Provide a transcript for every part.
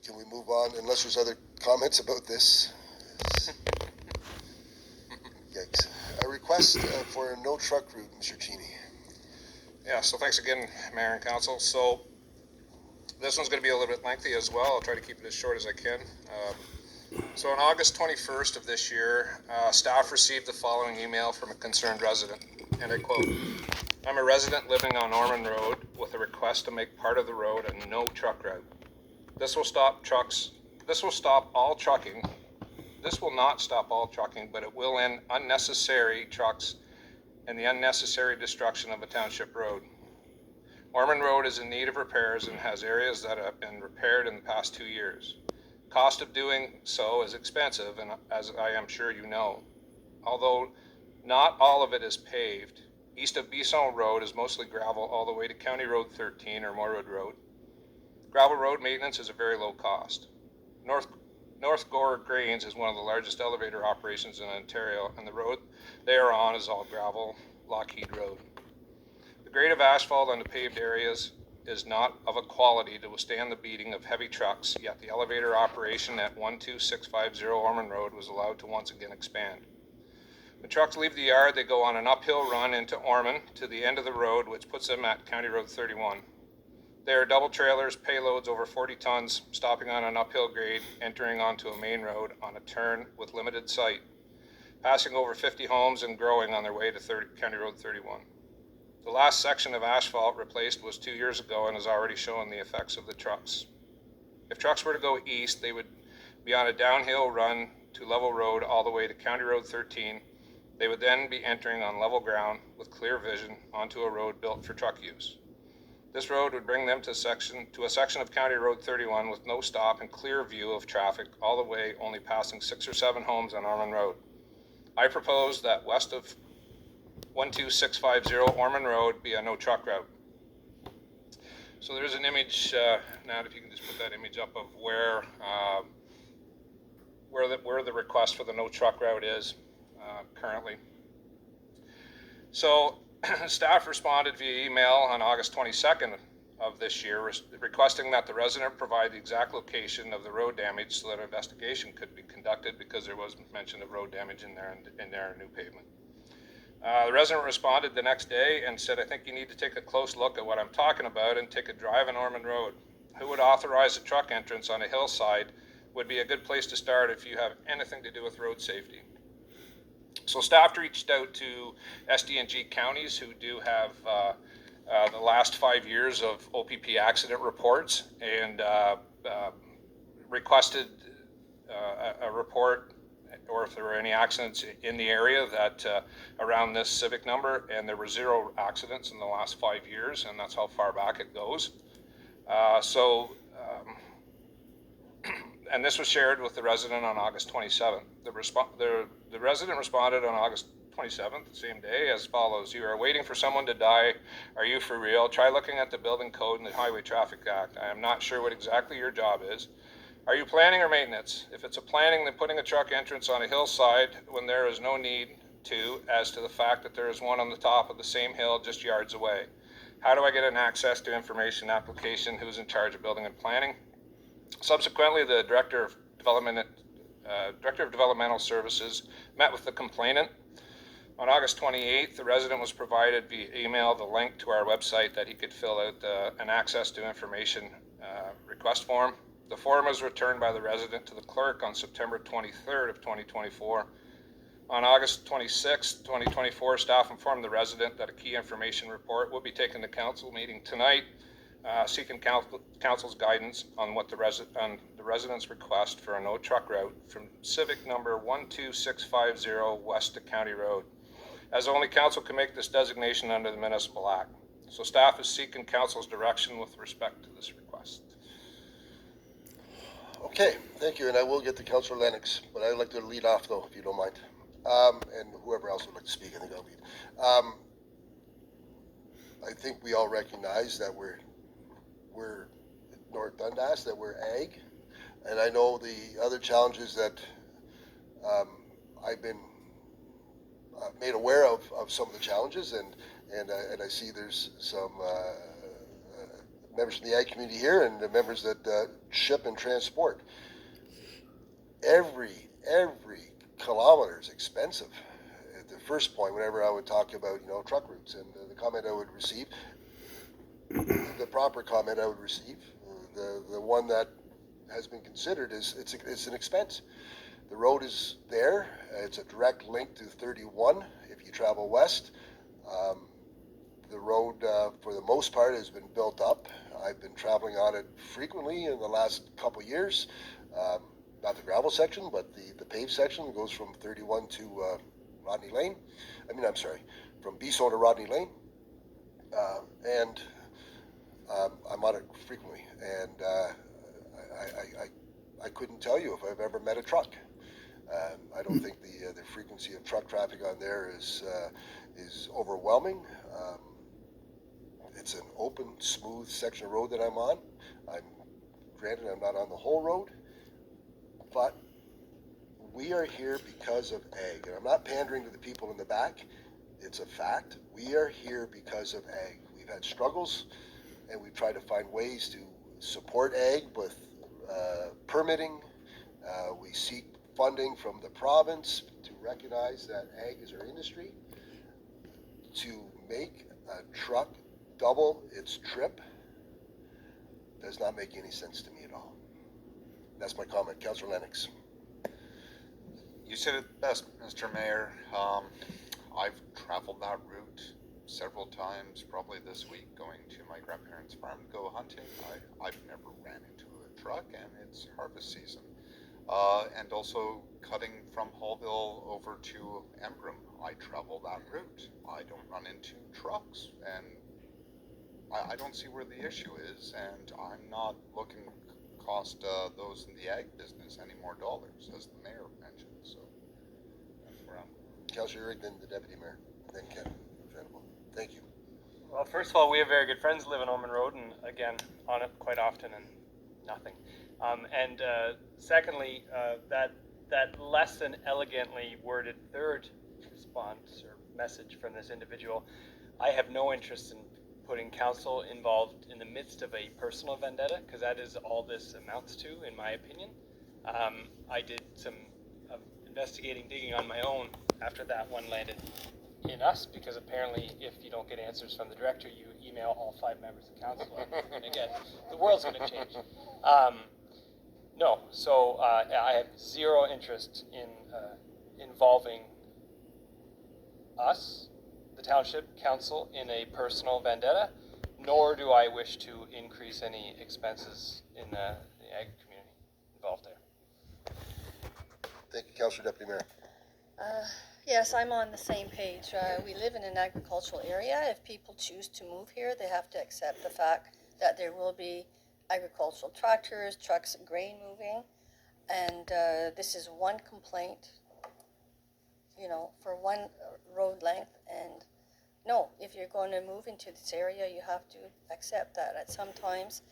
can we move on unless there's other comments about this? Yikes. A request for a no truck route, Mr. Cheney. Yeah, so thanks again, Mayor and Council. So this one's going to be a little bit lengthy as well. I'll try to keep it as short as I can. So on August 21st of this year, staff received the following email from a concerned resident, and I quote, "I'm a resident living on Ormond Road with a request to make part of the road a no truck route. This will stop all trucking. This will not stop all trucking, but it will end unnecessary trucks and the unnecessary destruction of a township road. Ormond Road is in need of repairs and has areas that have been repaired in the past 2 years. Cost of doing so is expensive, and as I am sure you know. Although not all of it is paved, east of Bisson Road is mostly gravel all the way to County Road 13 or Morwood Road. Gravel road maintenance is a very low cost. North Gore Grains is one of the largest elevator operations in Ontario, and the road they are on is all gravel, Lockheed Road. The grade of asphalt on the paved areas is not of a quality to withstand the beating of heavy trucks, yet the elevator operation at 12650 Ormond Road was allowed to once again expand. When trucks leave the yard, they go on an uphill run into Ormond to the end of the road, which puts them at County Road 31. They are double trailers, payloads over 40 tons, stopping on an uphill grade, entering onto a main road on a turn with limited sight, passing over 50 homes and growing on their way to County Road 31. The last section of asphalt replaced was 2 years ago and is already showing the effects of the trucks. If trucks were to go east, they would be on a downhill run to level road all the way to County Road 13. They would then be entering on level ground with clear vision onto a road built for truck use. This road would bring them to a section of County Road 31 with no stop and clear view of traffic all the way, only passing 6 or 7 homes on Ormond Road. I propose that west of 12650 Ormond Road be a no truck route." So there's an image, Nat, if you can just put that image up of where the request for the no truck route is currently. So staff responded via email on August 22nd of this year requesting that the resident provide the exact location of the road damage so that an investigation could be conducted, because there was mention of road damage in there new pavement. The resident responded the next day and said, "I think you need to take a close look at what I'm talking about and take a drive on Ormond Road. Who would authorize a truck entrance on a hillside would be a good place to start if you have anything to do with road safety." So staff reached out to SD&G counties who do have the last 5 years of OPP accident reports, and requested a report, or if there were any accidents in the area that around this civic number, and there were 0 accidents in the last 5 years, and that's how far back it goes. And this was shared with the resident on August 27th. The resident responded on August 27th, the same day, as follows: "You are waiting for someone to die. Are you for real? Try looking at the building code and the Highway Traffic Act. I am not sure what exactly your job is. Are you planning or maintenance? If it's a planning, then putting a truck entrance on a hillside when there is no need to, as to the fact that there is one on the top of the same hill just yards away. How do I get an access to information application? Who's in charge of building and planning?" Subsequently, the Director of Developmental Services met with the complainant. On August 28th, the resident was provided via email the link to our website that he could fill out an access to information request form. The form was returned by the resident to the clerk on September 23rd of 2024. On August 26, 2024, staff informed the resident that a key information report will be taken to council meeting tonight, seeking council's guidance on what the resident's request for a no truck route from civic number 12650 west to County Road, as only council can make this designation under the Municipal Act. So staff is seeking council's direction with respect to this request. Okay, thank you, and I will get to Councillor Lennox, but I'd like to lead off though, if you don't mind. And whoever else would like to speak, I think I'll lead. I think we all recognize that we're Noth Dundas, that we're ag, and I know the other challenges that I've been made aware of some of the challenges, and I see there's some members of the ag community here and the members that ship and transport. Every kilometer is expensive. At the first point, whenever I would talk about truck routes, and the comment I would receive, the proper comment I would receive, the one that has been considered is it's an expense. The road is there. It's a direct link to 31 if you travel west. The road, for the most part, has been built up. I've been traveling on it frequently in the last couple of years. Not the gravel section, but the paved section goes from 31 to Rodney Lane. From Beso to Rodney Lane. And I'm on it frequently. And I couldn't tell you if I've ever met a truck. I don't think the frequency of truck traffic on there is overwhelming. It's an open, smooth section of road that I'm on. Granted, I'm not on the whole road, but we are here because of ag. And I'm not pandering to the people in the back. It's a fact. We are here because of ag. We've had struggles, and we've tried to find ways to support ag with permitting. We seek funding from the province to recognize that ag is our industry. To make a truck double its trip does not make any sense to me at all. That's my comment. Councillor Lennox. You said it best, Mr. Mayor. I've traveled that route several times, probably this week, going to my grandparents' farm to go hunting. I've never ran into a truck, and it's harvest season. And also cutting from Hallville over to Embrun, I travel that route. I don't run into trucks, and I don't see where the issue is, and I'm not looking to cost those in the ag business any more dollars, as the mayor mentioned. So that's where I'm going. Councillor Rig, then the deputy mayor, then Ken. Thank you. Well, first of all, we have very good friends who live on Ormond Road, and again, on it quite often, and nothing. Secondly, that less than elegantly worded third response or message from this individual, I have no interest in putting council involved in the midst of a personal vendetta, because that is all this amounts to, in my opinion. I did some digging on my own after that one landed in us, because apparently if you don't get answers from the director, you email all 5 members of council. And again, the world's going to change. I have zero interest in involving us, the township council, in a personal vendetta, nor do I wish to increase any expenses in the ag community involved there. Thank you, Councillor Deputy Mayor. Yes, I'm on the same page. We live in an agricultural area. If people choose to move here, they have to accept the fact that there will be agricultural tractors, trucks, grain moving. And this is one complaint, for one road length. And no, if you're going to move into this area, you have to accept that at some times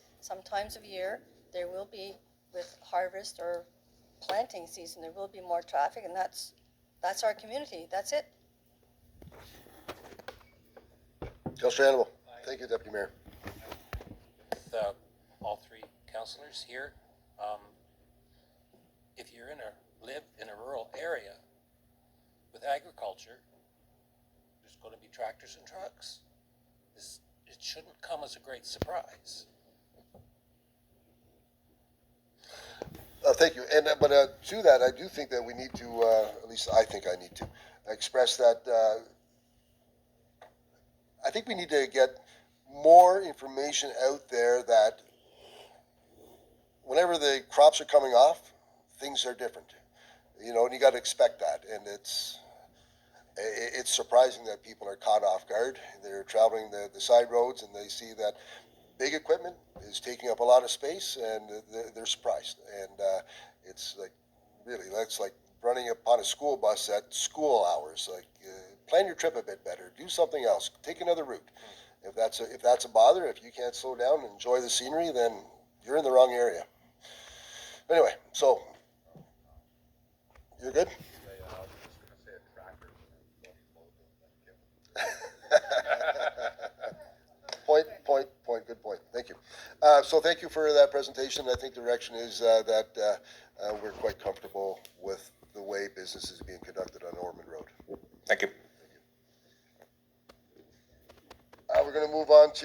of year, there will be, with harvest or planting season, there will be more traffic, and that's our community. That's it. Councillor Hannibal. Thank you, Deputy Mayor. With all 3 councillors here, if you're live in a rural area with agriculture, there's going to be tractors and trucks. It shouldn't come as a great surprise. Thank you. And but to that, I do think that we need to, at least I think I need to, express that I think we need to get more information out there that whenever the crops are coming off, things are different. And you got to expect that. And it's surprising that people are caught off guard. They're traveling the side roads and they see that big equipment is taking up a lot of space, and they're surprised. And it's like, really, that's like running upon a school bus at school hours. Like, plan your trip a bit better. Do something else. Take another route. If that's a bother, if you can't slow down and enjoy the scenery, then you're in the wrong area. Anyway, so you're good. Point. Good point. Thank you. So thank you for that presentation. I think the direction is that we're quite comfortable with the way business is being conducted on Ormond Road. Thank you. We're going to move on to